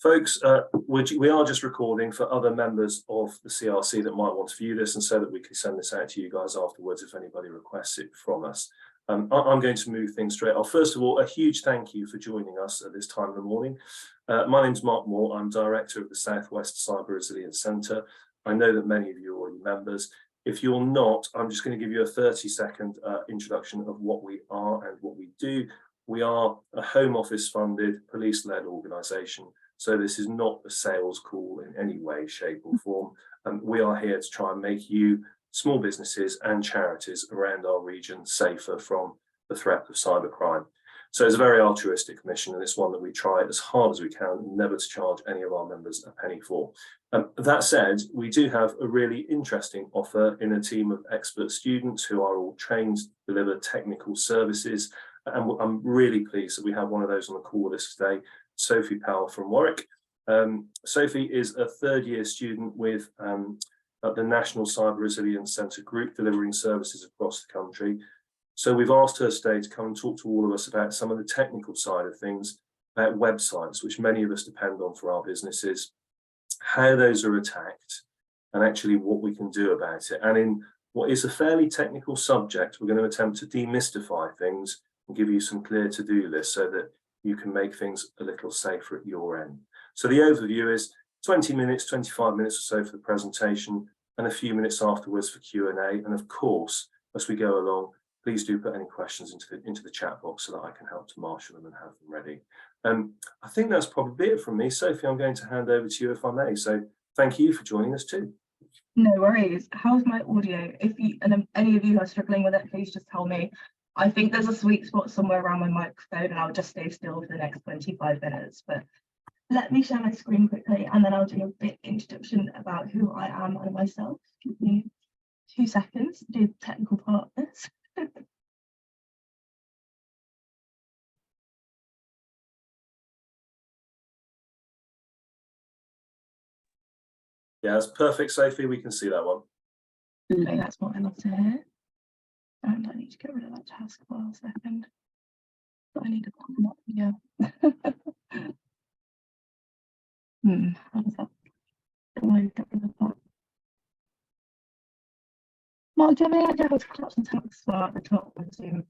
Folks, we are just recording for other members of the CRC that might want to view this, and so that we can send this out to you guys afterwards if anybody requests it from us. I'm going to move things straight off. First of all, a huge thank you for joining us at this time of the morning. My name's Mark Moore. I'm Director of the South West Cyber Resilience Centre. I know that many of you are already members. If you're not, I'm just going to give you a 30-second introduction of what we are and what we do. We are a Home Office funded, police-led organisation. So this is not a sales call in any way, shape or form. We are here to try and make you, small businesses and charities around our region, safer from the threat of cybercrime. So it's a very altruistic mission, and it's one that we try as hard as we can never to charge any of our members a penny for. That said, we do have a really interesting offer in a team of expert students who are all trained to deliver technical services. And I'm really pleased that we have one of those on the call list today, Sophie Powell from Warwick. Sophie is a third-year student with the National Cyber Resilience Centre Group, delivering services across the country. So we've asked her today to come and talk to all of us about some of the technical side of things, about websites, which many of us depend on for our businesses, how those are attacked, and actually what we can do about it. And in what is a fairly technical subject, we're going to attempt to demystify things and give you some clear to-do lists so that you can make things a little safer at your end. So the overview is 20 minutes, 25 minutes or so for the presentation, and a few minutes afterwards for Q&A. And of course, as we go along, please do put any questions into the chat box so that I can help to marshal them and have them ready. I think that's probably it from me. Sophie, I'm going to hand over to you if I may. So thank you for joining us too. No worries. How's my audio? If any of you are struggling with it, please just tell me. I think there's a sweet spot somewhere around my microphone, and I'll just stay still for the next 25 minutes. But let me share my screen quickly, and then I'll do a bit introduction about who I am and myself. Give me 2 seconds to do the technical part of this. Yeah, that's perfect, Sophie. We can see that one. No, that's what I love to hear. And I need to get rid of that taskbar a second. But I need to put them up here. How does that? Do I get rid of that? Mark, do you have any idea how to collapse the taskbar at the top of Zoom?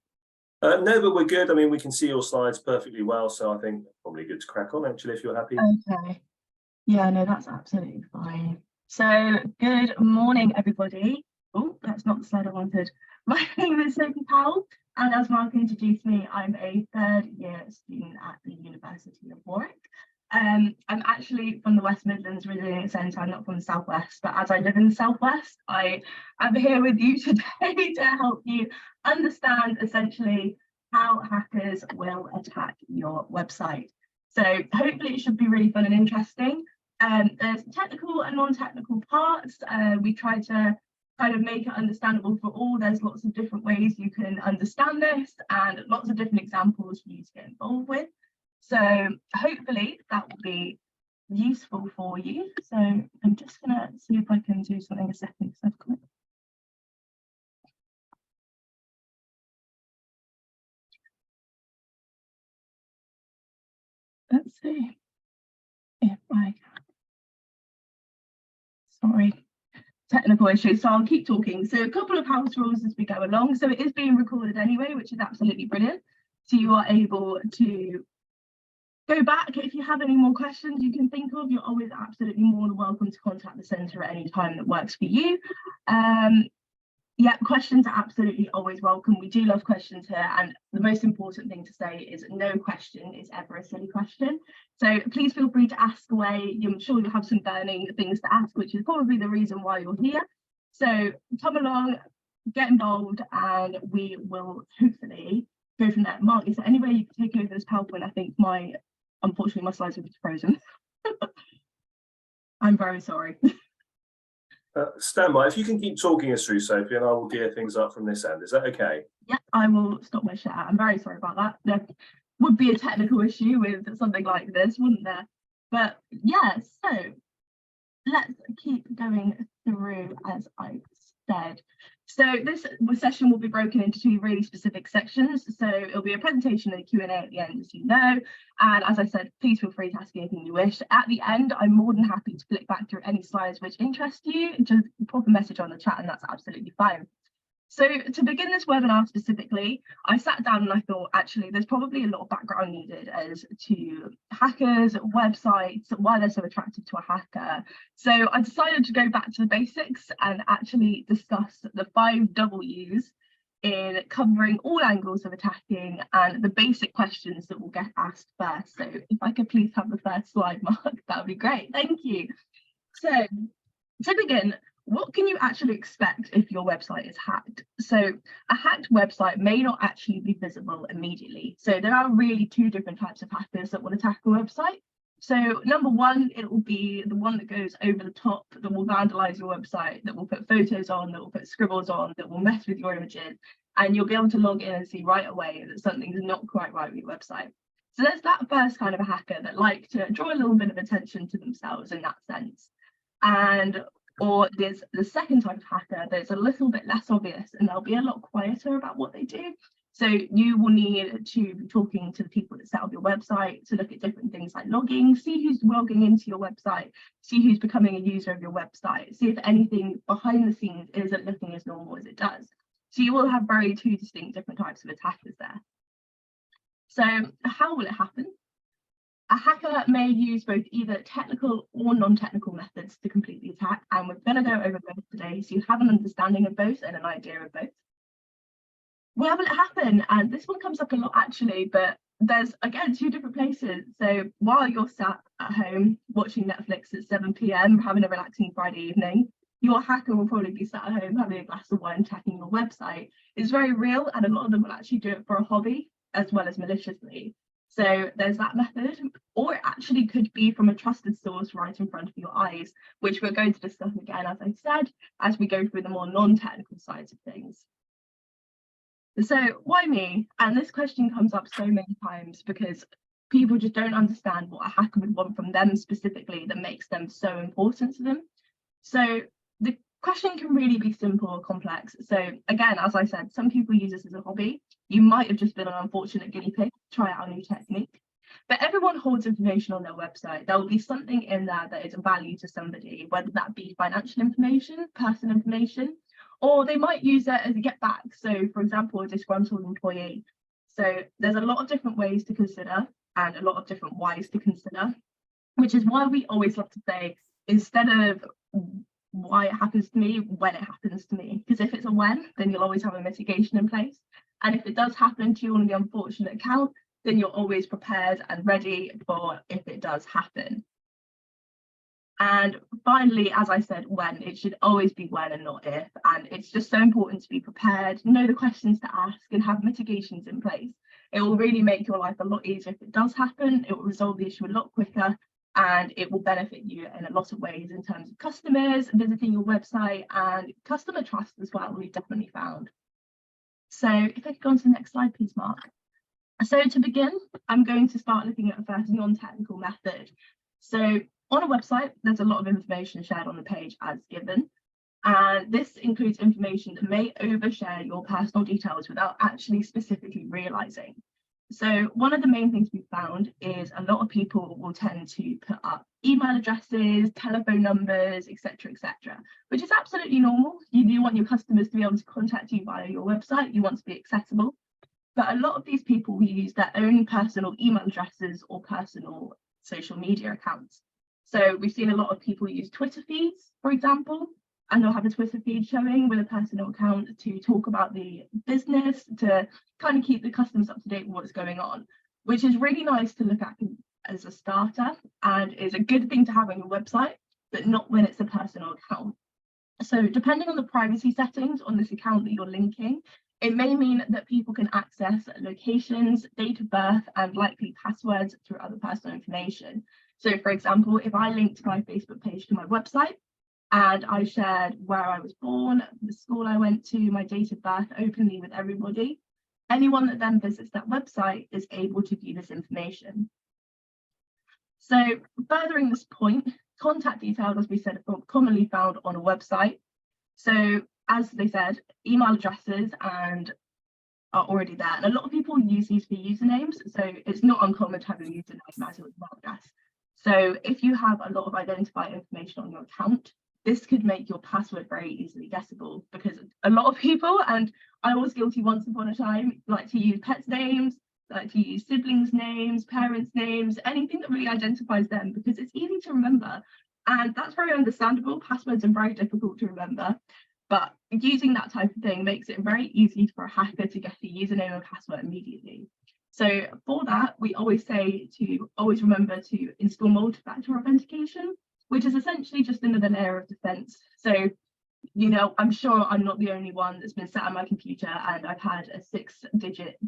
No, but we're good. I mean, we can see your slides perfectly well, so I think probably good to crack on, actually, if you're happy. Okay. Yeah, no, that's absolutely fine. So, good morning, everybody. Oh, that's not the slide I wanted. My name is Sophie Powell, and as Mark introduced me, I'm a third-year student at the University of Warwick. I'm actually from the West Midlands Resilience Centre. I'm not from the Southwest, but as I live in the Southwest, I am here with you today to help you understand essentially how hackers will attack your website. So hopefully it should be really fun and interesting. There's technical and non-technical parts. We try to kind of make it understandable for all. There's lots of different ways you can understand this and lots of different examples for you to get involved with. So hopefully that will be useful for you. So I'm just going to see if I can do something a second. So I've got... Let's see if I can. Sorry, technical issues. So I'll keep talking. So a couple of house rules as we go along. So it is being recorded anyway, which is absolutely brilliant. So you are able to go back if you have any more questions you can think of. You're always absolutely more than welcome to contact the centre at any time that works for you. Yeah, questions are absolutely always welcome. We do love questions here, and the most important thing to say is no question is ever a silly question. So please feel free to ask away. I'm sure you'll have some burning things to ask, which is probably the reason why you're here. So come along, get involved, and we will hopefully go from there. Mark, is there any way you can take over this PowerPoint? I think unfortunately my slides are frozen. I'm very sorry. Stand by. If you can keep talking us through, Sophie, and I will gear things up from this end. Is that okay? Yeah, I will stop my share. I'm very sorry about that. There would be a technical issue with something like this, wouldn't there? But yeah, so let's keep going through as I instead. So this session will be broken into 2 really specific sections. So it'll be a presentation and a Q&A at the end, as you know. And as I said, please feel free to ask anything you wish. At the end, I'm more than happy to flick back through any slides which interest you. Just pop a message on the chat and that's absolutely fine. So to begin this webinar specifically, I sat down and I thought, actually, there's probably a lot of background needed as to hackers, websites, why they're so attractive to a hacker. So I decided to go back to the basics and actually discuss the 5 W's in covering all angles of attacking and the basic questions that will get asked first. So if I could please have the first slide, Mark, that would be great. Thank you. So to begin, what can you actually expect if your website is hacked? So a hacked website may not actually be visible immediately. So there are really 2 different types of hackers that will attack a website. So number 1, it will be the one that goes over the top, that will vandalize your website, that will put photos on, that will put scribbles on, that will mess with your images. And you'll be able to log in and see right away that something's not quite right with your website. So there's that first kind of a hacker that like to draw a little bit of attention to themselves in that sense. Or there's the second type of hacker that's a little bit less obvious and they'll be a lot quieter about what they do. So you will need to be talking to the people that set up your website to look at different things like logging, see who's logging into your website, see who's becoming a user of your website, see if anything behind the scenes isn't looking as normal as it does. So you will have 2 distinct different types of attackers there. So how will it happen? A hacker may use both either technical or non-technical methods to complete the attack, and we're going to go over both today so you have an understanding of both and an idea of both. Where will it happen? And this one comes up a lot actually, but there's again 2 different places. So while you're sat at home watching Netflix at 7 p.m, having a relaxing Friday evening, your hacker will probably be sat at home having a glass of wine checking your website. It's very real, and a lot of them will actually do it for a hobby as well as maliciously. So there's that method, or it actually could be from a trusted source right in front of your eyes, which we're going to discuss again, as I said, as we go through the more non-technical sides of things. So why me? And this question comes up so many times because people just don't understand what a hacker would want from them specifically that makes them so important to them. So the question can really be simple or complex. So again, as I said, some people use this as a hobby. You might have just been an unfortunate guinea pig to try out a new technique. But everyone holds information on their website. There will be something in there that is of value to somebody, whether that be financial information, personal information, or they might use it as a get back. So for example, a disgruntled employee. So there's a lot of different ways to consider and a lot of different whys to consider, which is why we always love to say, instead of why it happens to me, when it happens to me. Because if it's a when, then you'll always have a mitigation in place. And if it does happen to you on the unfortunate account, then you're always prepared and ready for if it does happen. And finally, as I said, when, it should always be when and not if. And it's just so important to be prepared, know the questions to ask and have mitigations in place. It will really make your life a lot easier if it does happen. It will resolve the issue a lot quicker, and it will benefit you in a lot of ways in terms of customers visiting your website and customer trust as well, we've definitely found. So if I could go on to the next slide, please, Mark. So to begin, I'm going to start looking at a first non-technical method. So on a website, there's a lot of information shared on the page as given. And this includes information that may overshare your personal details without actually specifically realizing. So one of the main things we've found is a lot of people will tend to put up email addresses, telephone numbers, etc., which is absolutely normal. You do want your customers to be able to contact you via your website. You want to be accessible. But a lot of these people will use their own personal email addresses or personal social media accounts. So we've seen a lot of people use Twitter feeds, for example, and they'll have a Twitter feed showing with a personal account to talk about the business, to kind of keep the customers up to date with what's going on, which is really nice to look at as a starter and is a good thing to have on your website, but not when it's a personal account. So depending on the privacy settings on this account that you're linking, it may mean that people can access locations, date of birth, and likely passwords through other personal information. So for example, if I linked my Facebook page to my website and I shared where I was born, the school I went to, my date of birth openly with everybody, anyone that then visits that website is able to view this information. So furthering this point, contact details, as we said, are commonly found on a website. So as they said, email addresses and are already there. And a lot of people use these for usernames. So it's not uncommon to have a username as your email address. So if you have a lot of identifier information on your account, this could make your password very easily guessable, because a lot of people, and I was guilty once upon a time, like to use pets' names, like to use siblings' names, parents' names, anything that really identifies them, because it's easy to remember. And that's very understandable. Passwords are very difficult to remember. But using that type of thing makes it very easy for a hacker to get a username and password immediately. So for that, we always say to always remember to install multi-factor authentication, which is essentially just another layer of defense. So, you know, I'm sure I'm not the only one that's been sat on my computer and I've had a 6-digit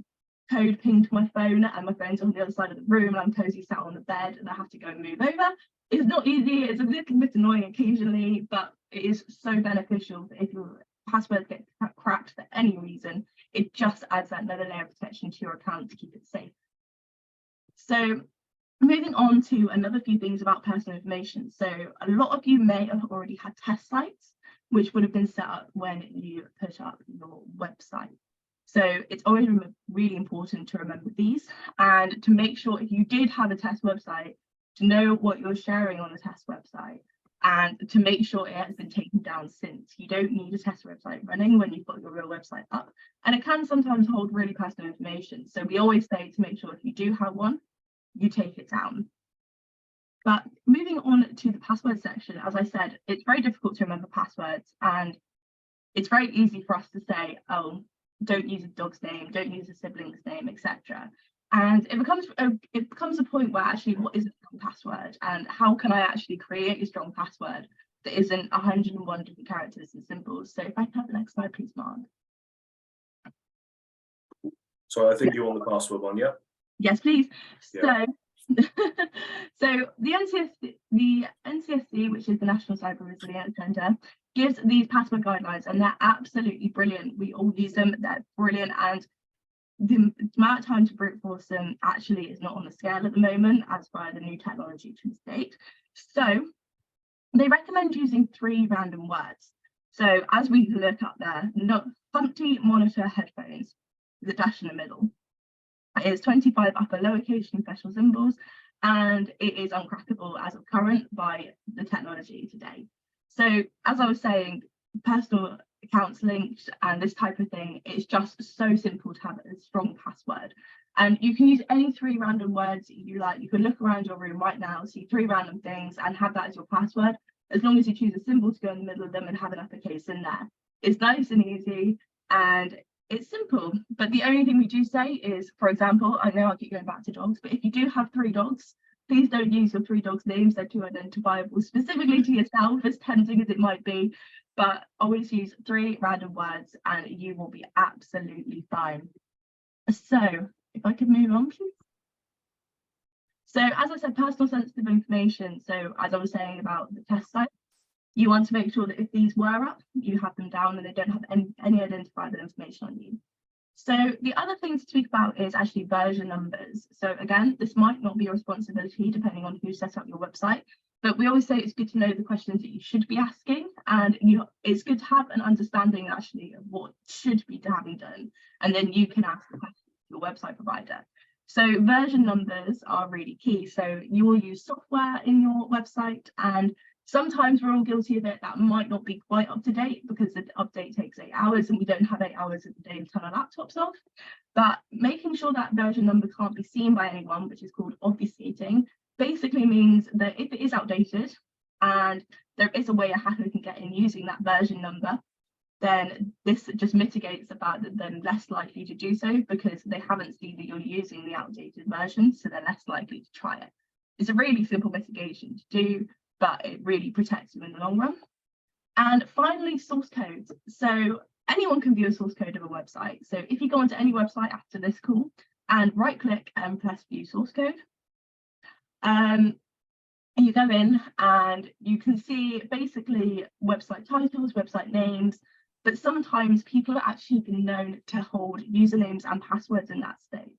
code pinged to my phone and my phone's on the other side of the room and I'm cozy sat on the bed and I have to go and move over. It's not easy, it's a little bit annoying occasionally, but it is so beneficial that if your password gets cracked for any reason, it just adds that another layer of protection to your account to keep it safe. So moving on to another few things about personal information. So a lot of you may have already had test sites, which would have been set up when you put up your website. So it's always really important to remember these and to make sure if you did have a test website, to know what you're sharing on the test website and to make sure it has been taken down since. You don't need a test website running when you've got your real website up, and it can sometimes hold really personal information. So we always say to make sure if you do have one, you take it down. But moving on to the password section, as I said, it's very difficult to remember passwords, and it's very easy for us to say, oh, don't use a dog's name, don't use a sibling's name, etc. And it becomes a point where actually what is a strong password and how can I actually create a strong password that isn't 101 different characters and symbols. So if I can have the next slide, please, Mark. So I think you want the password one, yeah? Yes, please. Yeah. So the NCSC, which is the National Cyber Resilience Centre, gives these password guidelines and they're absolutely brilliant. We all use them, they're brilliant, and the amount of time to brute force them actually is not on the scale at the moment as per the new technology to date. So they recommend using 3 random words. So as we look up there, Humpty monitor headphones, the dash in the middle. It is 25 upper lowercase and special symbols, and it is uncrackable as of current by the technology today. So as I was saying, personal accounts linked and this type of thing, it's just so simple to have a strong password. And you can use any 3 random words you like. You can look around your room right now, see 3 random things and have that as your password, as long as you choose a symbol to go in the middle of them and have an uppercase in there. It's nice and easy and it's simple. But the only thing we do say is, for example, I know I'll keep going back to dogs, but if you do have 3 dogs, please don't use your 3 dogs' names. They're too identifiable specifically to yourself, as tempting as it might be. But always use 3 random words and you will be absolutely fine. So if I could move on, please. So as I said, personal sensitive information. So as I was saying about the test site, you want to make sure that if these were up, you have them down and they don't have any identifiable information on you. So the other thing to speak about is actually version numbers. So again, this might not be your responsibility depending on who set up your website, but we always say it's good to know the questions that you should be asking, and it's good to have an understanding actually of what should be having done, and then you can ask the question to your website provider. So version numbers are really key. So you will use software in your website, and sometimes we're all guilty of it. That might not be quite up to date because the update takes 8 hours and we don't have 8 hours of the day to turn our laptops off. But making sure that version number can't be seen by anyone, which is called obfuscating, basically means that if it is outdated and there is a way a hacker can get in using that version number, then this just mitigates the fact that they're less likely to do so because they haven't seen that you're using the outdated version, so they're less likely to try it. It's a really simple mitigation to do, but it really protects you in the long run. And finally, source codes. So anyone can view a source code of a website. So if you go onto any website after this call and right click and press view source code, you go in and you can see basically website titles, website names, but sometimes people are actually been known to hold usernames and passwords in that state.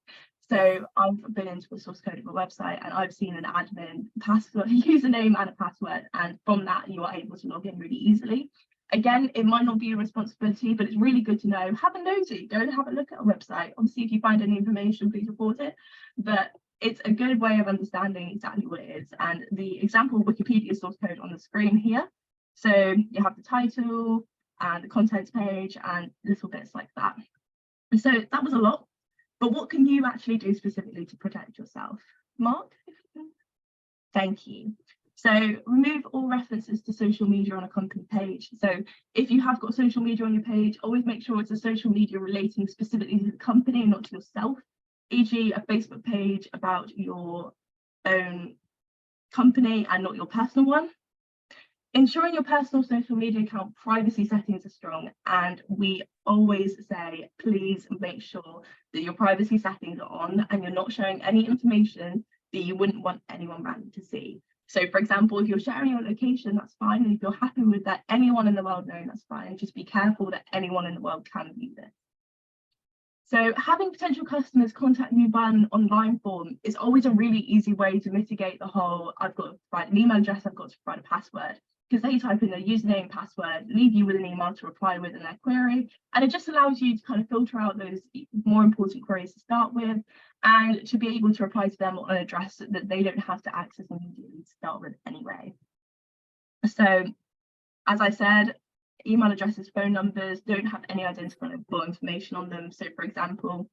So I've been into a source code of a website and I've seen an admin password, username and a password, and from that you are able to log in really easily. Again, it might not be your responsibility, but it's really good to know. Have a nosy, go and have a look at a website. Obviously, if you find any information, please report it. But it's a good way of understanding exactly what it is. And the example Wikipedia source code on the screen here. So you have the title and the contents page and little bits like that. And so that was a lot. But what can you actually do specifically to protect yourself? Mark, if you can. Thank you. So remove all references to social media on a company page. So if you have got social media on your page, always make sure it's a social media relating specifically to the company and not to yourself, e.g. a Facebook page about your own company and not your personal one. Ensuring your personal social media account privacy settings are strong, and we always say, please make sure that your privacy settings are on and you're not sharing any information that you wouldn't want anyone random to see. So for example, if you're sharing your location, that's fine. And if you're happy with that, anyone in the world knowing, that's fine. Just be careful that anyone in the world can view this. So having potential customers contact you via an online form is always a really easy way to mitigate the whole, I've got to provide an email address, I've got to provide a password, because they type in their username, password, leave you with an email to reply with in their query. And it just allows you to kind of filter out those more important queries to start with, and to be able to reply to them on an address that they don't have to access immediately to start with anyway. So, as I said, email addresses, phone numbers don't have any identifiable information on them. So, for example,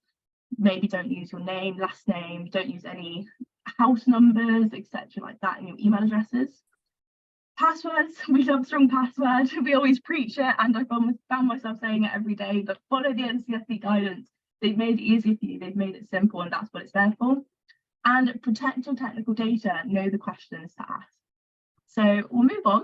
maybe don't use your name, last name, don't use any house numbers, etc. like that in your email addresses. Passwords, we love strong passwords. We always preach it, and I found myself saying it every day, but follow the NCSC guidance. They've made it easy for you, they've made it simple, and that's what it's there for. And protect your technical data, know the questions to ask. So we'll move on.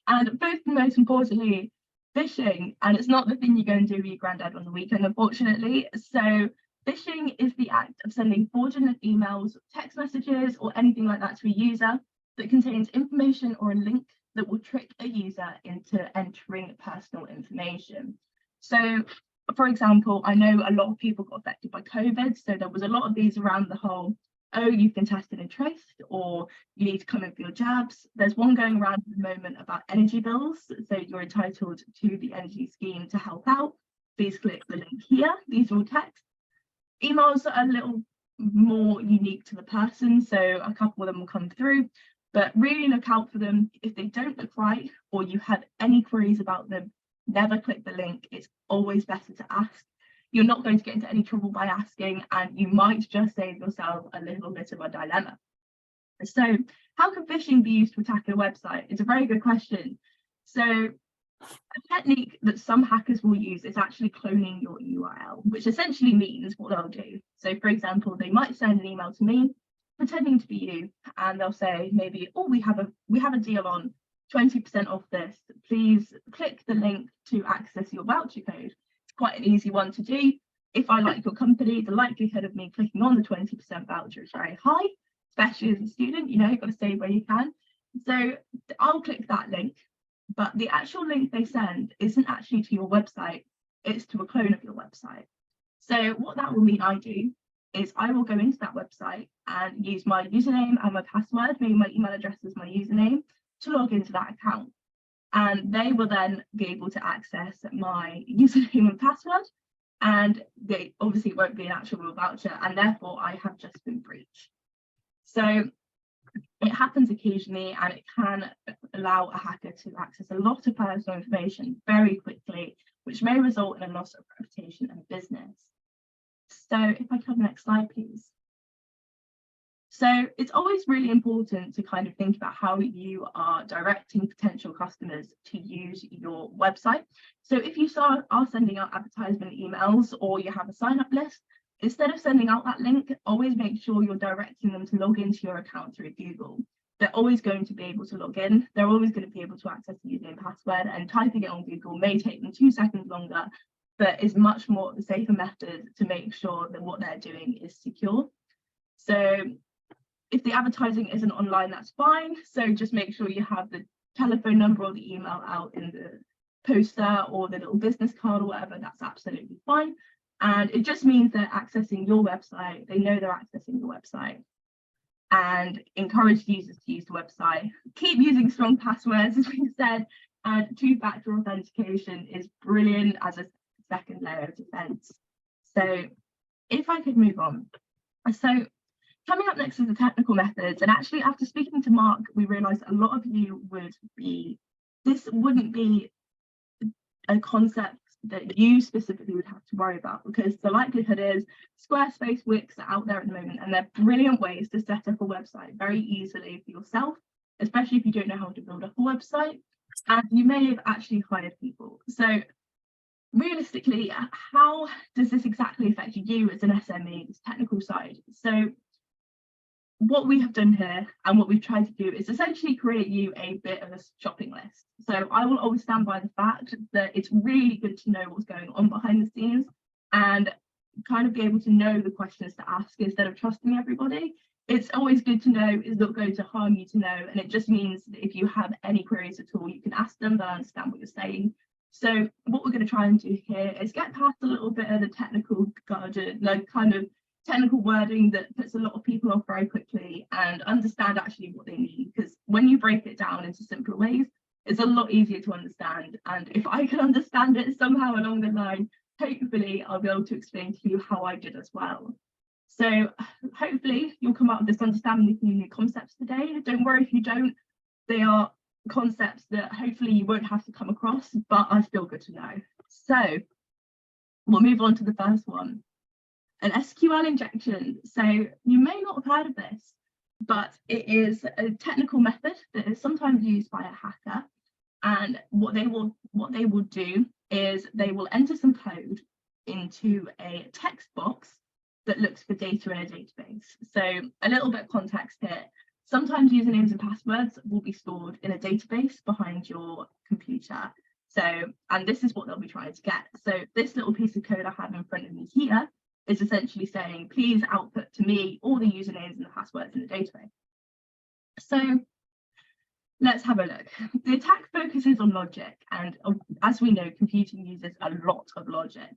And most importantly, phishing, and it's not the thing you go and do with your granddad on the weekend, unfortunately. So phishing is the act of sending fraudulent emails, text messages, or anything like that to a user that contains information or a link that will trick a user into entering personal information. So, for example, I know a lot of people got affected by COVID, so there was a lot of these around the whole, oh, you've been tested and traced, or you need to come in for your jabs. There's one going around at the moment about energy bills, so you're entitled to the energy scheme to help out. Please click the link here. These are all text. Emails are a little more unique to the person, so a couple of them will come through, but really look out for them. If they don't look right, or you have any queries about them, never click the link. It's always better to ask. You're not going to get into any trouble by asking, and you might just save yourself a little bit of a dilemma. So how can phishing be used to attack a website? It's a very good question. So a technique that some hackers will use is actually cloning your URL, which essentially means what they'll do. So for example, they might send an email to me pretending to be you, and they'll say maybe, oh, we have a deal on 20% off this. Please click the link to access your voucher code. It's quite an easy one to do. If I like your company, the likelihood of me clicking on the 20% voucher is very high, especially as a student. You know, you've got to save where you can. So I'll click that link, but the actual link they send isn't actually to your website, it's to a clone of your website. So what that will mean I do is I will go into that website and use my username and my password, maybe my email address as my username, to log into that account. And they will then be able to access my username and password, and they obviously won't be an actual real voucher, and therefore I have just been breached. So it happens occasionally, and it can allow a hacker to access a lot of personal information very quickly, which may result in a loss of reputation and business. So if I come next slide, please. So it's always really important to kind of think about how you are directing potential customers to use your website. So if you are sending out advertisement emails, or you have a sign-up list, instead of sending out that link, always make sure you're directing them to log into your account through Google. They're always going to be able to log in. They're always going to be able to access the username and password, and typing it on Google may take them 2 seconds longer, but is much more the safer method to make sure that what they're doing is secure. So if the advertising isn't online, that's fine. So just make sure you have the telephone number or the email out in the poster or the little business card or whatever. That's absolutely fine. And it just means they're accessing your website. They know they're accessing your website. And encourage users to use the website. Keep using strong passwords, as we said. And two-factor authentication is brilliant as a second layer of defense. So if I could move on. So coming up next is the technical methods. And actually, after speaking to Mark, we realized a lot of you this wouldn't be a concept that you specifically would have to worry about, because the likelihood is Squarespace, Wix are out there at the moment, and they're brilliant ways to set up a website very easily for yourself, especially if you don't know how to build up a website, and you may have actually hired people. So realistically, how does this exactly affect you as an SME, this technical side? So what we have done here and what we've tried to do is essentially create you a bit of a shopping list. So I will always stand by the fact that it's really good to know what's going on behind the scenes and kind of be able to know the questions to ask instead of trusting everybody. It's always good to know, it's not going to harm you to know, and it just means that if you have any queries at all, you can ask them, they'll understand what you're saying. So what we're going to try and do here is get past a little bit of the technical jargon, like kind of technical wording that puts a lot of people off very quickly, and understand actually what they mean, because when you break it down into simpler ways, it's a lot easier to understand. And if I can understand it somehow along the line, hopefully I'll be able to explain to you how I did as well. So hopefully you'll come up with this understanding of new concepts today. Don't worry if you don't, they are concepts that hopefully you won't have to come across, but are still good to know. So we'll move on to the first one. An SQL injection. So you may not have heard of this, but it is a technical method that is sometimes used by a hacker. And what they will do is they will enter some code into a text box that looks for data in a database. So a little bit of context here. Sometimes usernames and passwords will be stored in a database behind your computer. So, and this is what they'll be trying to get. So this little piece of code I have in front of me here is essentially saying, please output to me all the usernames and the passwords in the database. So let's have a look. The attack focuses on logic, and as we know, computing uses a lot of logic.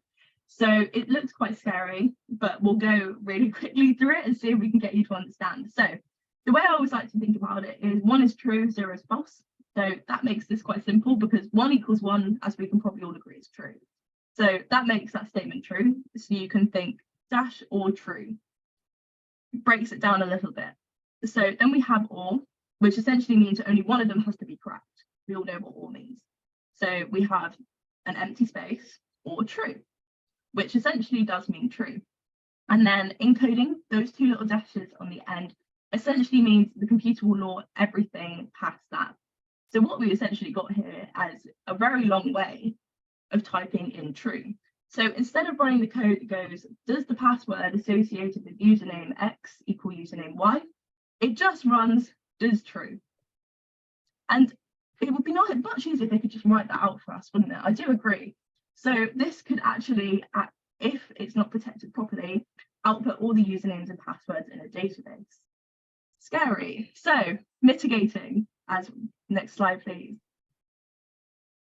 So it looks quite scary, but we'll go really quickly through it and see if we can get you to understand. So the way I always like to think about it is 1 is true, 0 is false. So that makes this quite simple, because 1 equals 1, as we can probably all agree, is true. So that makes that statement true. So you can think dash or true. Breaks it down a little bit. So then we have or, which essentially means only one of them has to be correct. We all know what or means. So we have an empty space or true, which essentially does mean true. And then encoding, those two little dashes on the end, essentially means the computer will know everything past that. So what we essentially got here is a very long way of typing in true. So instead of running the code that goes, does the password associated with username X equal username Y? It just runs does true. And it would be much easier if they could just write that out for us, wouldn't it? I do agree. So this could actually, if it's not protected properly, output all the usernames and passwords in a database. Scary. So mitigating, as next slide, please.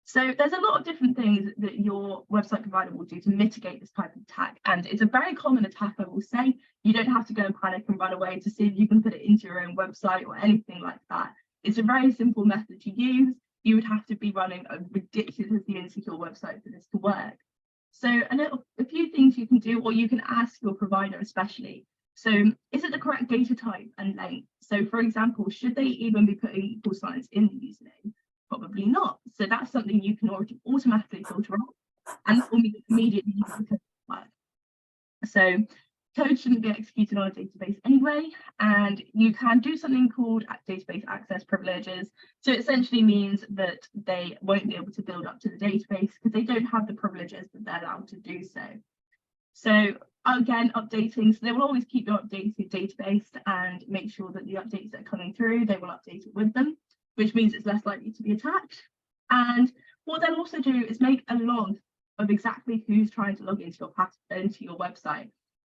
So there's a lot of different things that your website provider will do to mitigate this type of attack. And it's a very common attack, I will say. You don't have to go and panic and run away to see if you can put it into your own website or anything like that. It's a very simple method to use. You would have to be running a ridiculously insecure website for this to work. So a few things you can do, or you can ask your provider especially. So is it the correct data type and length? So for example, should they even be putting equal signs in the username? Probably not. So that's something you can already automatically filter out, and it will immediately work. So code shouldn't be executed on a database anyway, and you can do something called database access privileges. So it essentially means that they won't be able to build up to the database because they don't have the privileges that they're allowed to do so. So again, updating, so they will always keep your updated database and make sure that the updates that are coming through, they will update it with them, which means it's less likely to be attacked. And what they'll also do is make a log of exactly who's trying to log into your website.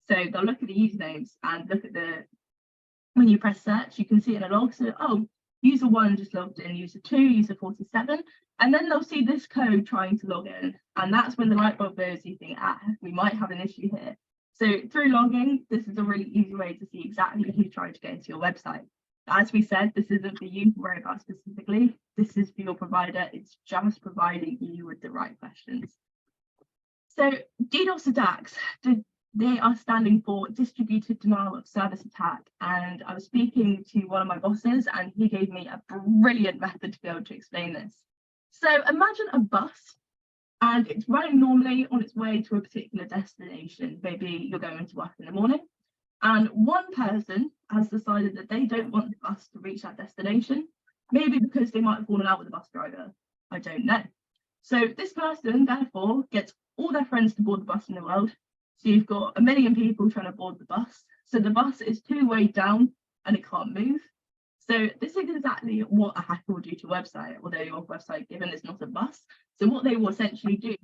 So they'll look at the usernames and look at when you press search, you can see in a log, so, oh, user 1 just logged in, user 2, user 47, and then they'll see this code trying to log in. And that's when the light bulb goes, you think, we might have an issue here. So through logging, this is a really easy way to see exactly who's trying to get into your website. As we said, this isn't for you to worry about specifically. this is for your provider. It's just providing you with the right questions. So DDoS attacks, they are standing for distributed denial of service attack. And I was speaking to one of my bosses and he gave me a brilliant method to be able to explain this. So imagine a bus and it's running normally on its way to a particular destination. Maybe you're going to work in the morning and one person has decided that they don't want the bus to reach that destination, maybe because they might have fallen out with the bus driver. I don't know. So this person therefore gets all their friends to board the bus in the world. So you've got 1 million people trying to board the bus. So the bus is two-way down and it can't move. So this is exactly what a hacker will do to a website, although your website, given it's not a bus. So what they will essentially do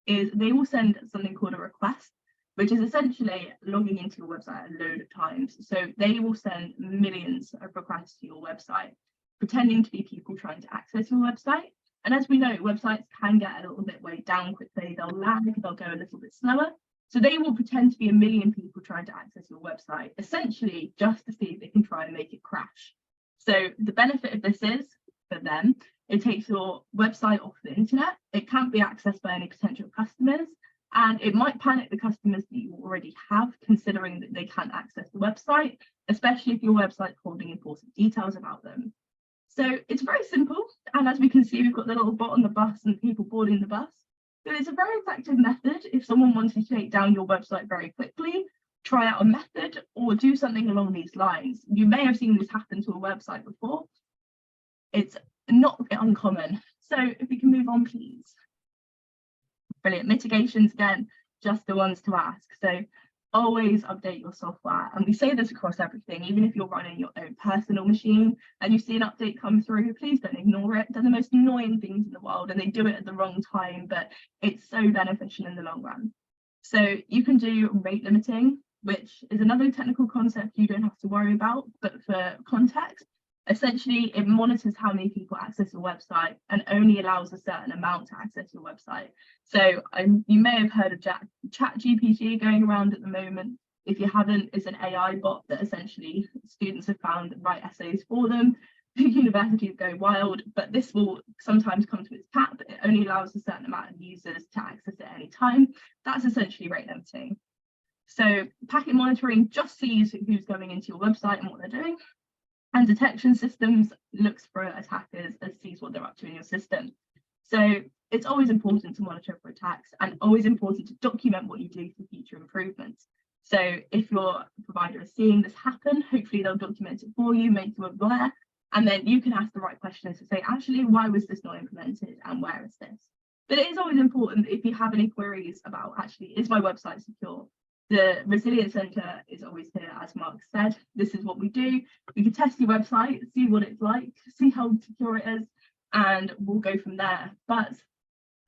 is they will send something called a request, which is essentially logging into your website a load of times. So they will send millions of requests to your website, pretending to be people trying to access your website. And as we know, websites can get a little bit weighed down quickly. They'll lag, they'll go a little bit slower. So they will pretend to be 1 million people trying to access your website, essentially just to see if they can try and make it crash. So the benefit of this is, for them, it takes your website off the internet. It can't be accessed by any potential customers. And it might panic the customers that you already have, considering that they can't access the website, especially if your website's holding important details about them. So it's very simple. And as we can see, we've got the little bot on the bus and people boarding the bus. So it's a very effective method if someone wants to take down your website very quickly, try out a method or do something along these lines. You may have seen this happen to a website before. It's not uncommon. So if we can move on, please. Brilliant. Mitigations, again, just the ones to ask. So always update your software. And we say this across everything, even if you're running your own personal machine and you see an update come through, please don't ignore it. They're the most annoying things in the world and they do it at the wrong time, but it's so beneficial in the long run. So you can do rate limiting, which is another technical concept you don't have to worry about, but for context, essentially it monitors how many people access your website and only allows a certain amount to access your website. So you may have heard of ChatGPT going around at the moment. If you haven't, it's an AI bot that essentially students have found write essays for them. The universities go wild, but this will sometimes come to its cap. It only allows a certain amount of users to access it at any time. That's essentially rate limiting. So packet monitoring just sees who's going into your website and what they're doing. And detection systems looks for attackers and sees what they're up to in your system. So it's always important to monitor for attacks and always important to document what you do for future improvements. So if your provider is seeing this happen, hopefully they'll document it for you, make you aware, and then you can ask the right questions to say, actually, why was this not implemented and where is this? But it is always important that if you have any queries about, actually, is my website secure? The Resilience Centre is always here, as Mark said. This is what we do. We can test your website, see what it's like, see how secure it is, and we'll go from there.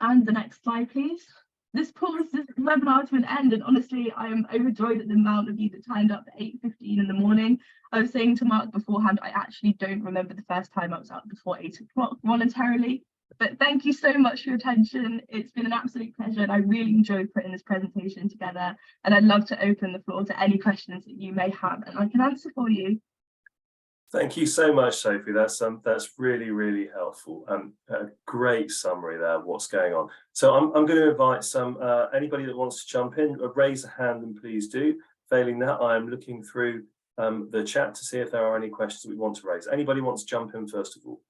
And the next slide, please. This pulls this webinar to an end, and honestly, I am overjoyed at the amount of you that turned up at 8:15 in the morning. I was saying to Mark beforehand, I actually don't remember the first time I was up before 8 o'clock voluntarily. But thank you so much for your attention. It's been an absolute pleasure and I really enjoyed putting this presentation together. And I'd love to open the floor to any questions that you may have and I can answer for you. Thank you so much, Sophie. That's really, really helpful. A great summary there of what's going on. So I'm going to invite anybody that wants to jump in, raise a hand and please do. Failing that, I'm looking through the chat to see if there are any questions that we want to raise. Anybody wants to jump in first of all?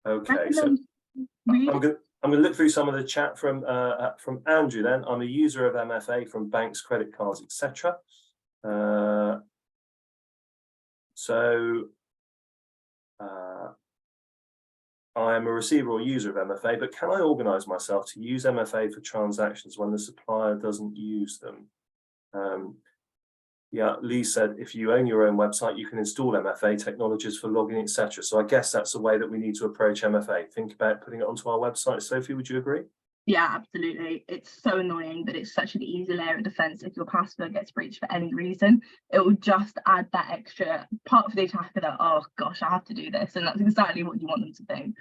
Okay, so I'm going to look through some of the chat from Andrew then. I'm a user of MFA from banks, credit cards, etc. I am a receiver or user of MFA, but can I organise myself to use MFA for transactions when the supplier doesn't use them? Yeah, Lee said if you own your own website, you can install MFA technologies for logging, etc. So I guess that's the way that we need to approach MFA. Think about putting it onto our website. Sophie, would you agree? Yeah, absolutely. It's so annoying, but it's such an easy layer of defense. If your password gets breached for any reason, it will just add that extra part for the attacker that, oh gosh, I have to do this. And that's exactly what you want them to think.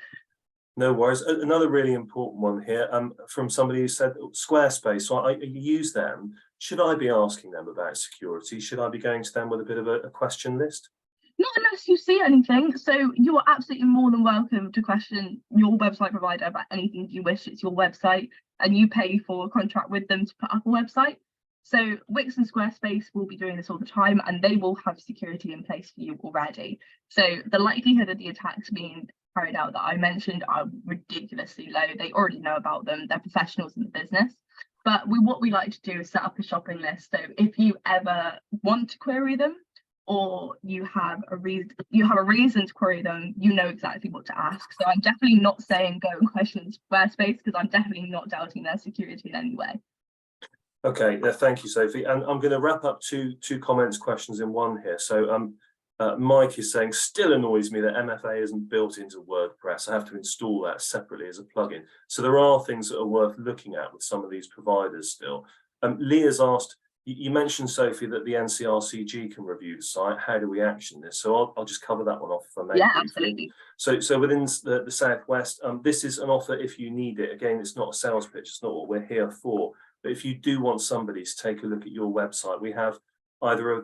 No worries. Another really important one here from somebody who said Squarespace. So I use them. Should I be asking them about security? Should I be going to them with a bit of a question list? Not unless you see anything. So you are absolutely more than welcome to question your website provider about anything you wish. It's your website and you pay for a contract with them to put up a website. So Wix and Squarespace will be doing this all the time, and they will have security in place for you already. So the likelihood of the attacks being carried out that I mentioned are ridiculously low. They already know about them. They're professionals in the business. But what we like to do is set up a shopping list. So if you ever want to query them, or you have a reason to query them, you know exactly what to ask. So I'm definitely not saying go and question Squarespace, because I'm definitely not doubting their security in any way. Okay, thank you, Sophie. And I'm going to wrap up two comments, questions in one here. So Mike is saying, still annoys me that MFA isn't built into WordPress. I have to install that separately as a plugin. So there are things that are worth looking at with some of these providers still. Leah's asked, you mentioned, Sophie, that the NCRCG can review the site. How do we action this? So I'll just cover that one off if I may. Yeah, absolutely. So within the Southwest, this is an offer if you need it. Again, it's not a sales pitch. It's not what we're here for. But if you do want somebody to take a look at your website, we have either a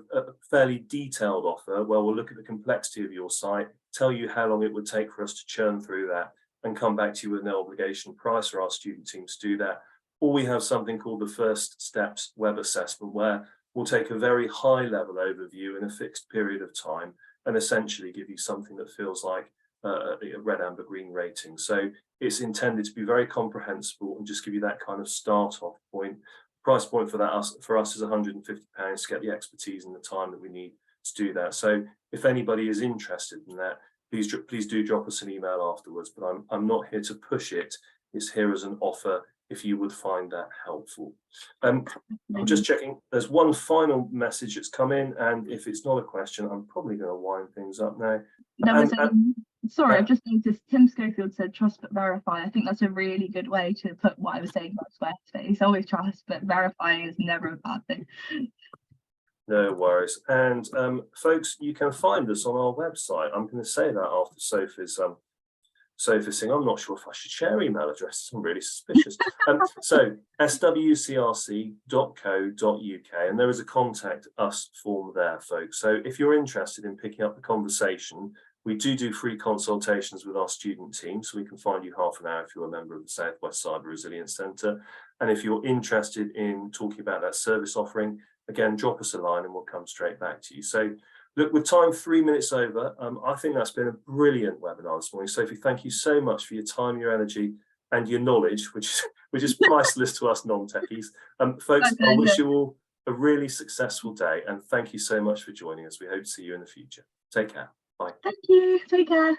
fairly detailed offer where we'll look at the complexity of your site, tell you how long it would take for us to churn through that, and come back to you with no obligation price for our student team to do that. Or we have something called the First Steps Web Assessment, where we'll take a very high level overview in a fixed period of time and essentially give you something that feels like a red, amber, green rating. So it's intended to be very comprehensible and just give you that kind of start off point. Price point for that for us is £150 to get the expertise and the time that we need to do that. So if anybody is interested in that, please do drop us an email afterwards. But I'm not here to push it. It's here as an offer if you would find that helpful. I'm just checking. There's one final message that's come in, and if it's not a question, I'm probably going to wind things up now. There was sorry, I've just noticed Tim Schofield said trust but verify. I think that's a really good way to put what I was saying about Squarespace. Always trust, but verifying is never a bad thing. No worries. And folks, you can find us on our website. I'm going to say that after Sophie's saying, I'm not sure if I should share email addresses. I'm really suspicious. So swcrc.co.uk, and there is a contact us form there, folks. So if you're interested in picking up the conversation, we do free consultations with our student team, so we can find you half an hour if you're a member of the Southwest Cyber Resilience Centre. And if you're interested in talking about that service offering, again, drop us a line and we'll come straight back to you. So look, with time 3 minutes over, I think that's been a brilliant webinar this morning. Sophie, thank you so much for your time, your energy, and your knowledge, which is priceless to us non-techies. Folks, I wish you all a really successful day, and thank you so much for joining us. We hope to see you in the future. Take care. Bye. Thank you. Take care.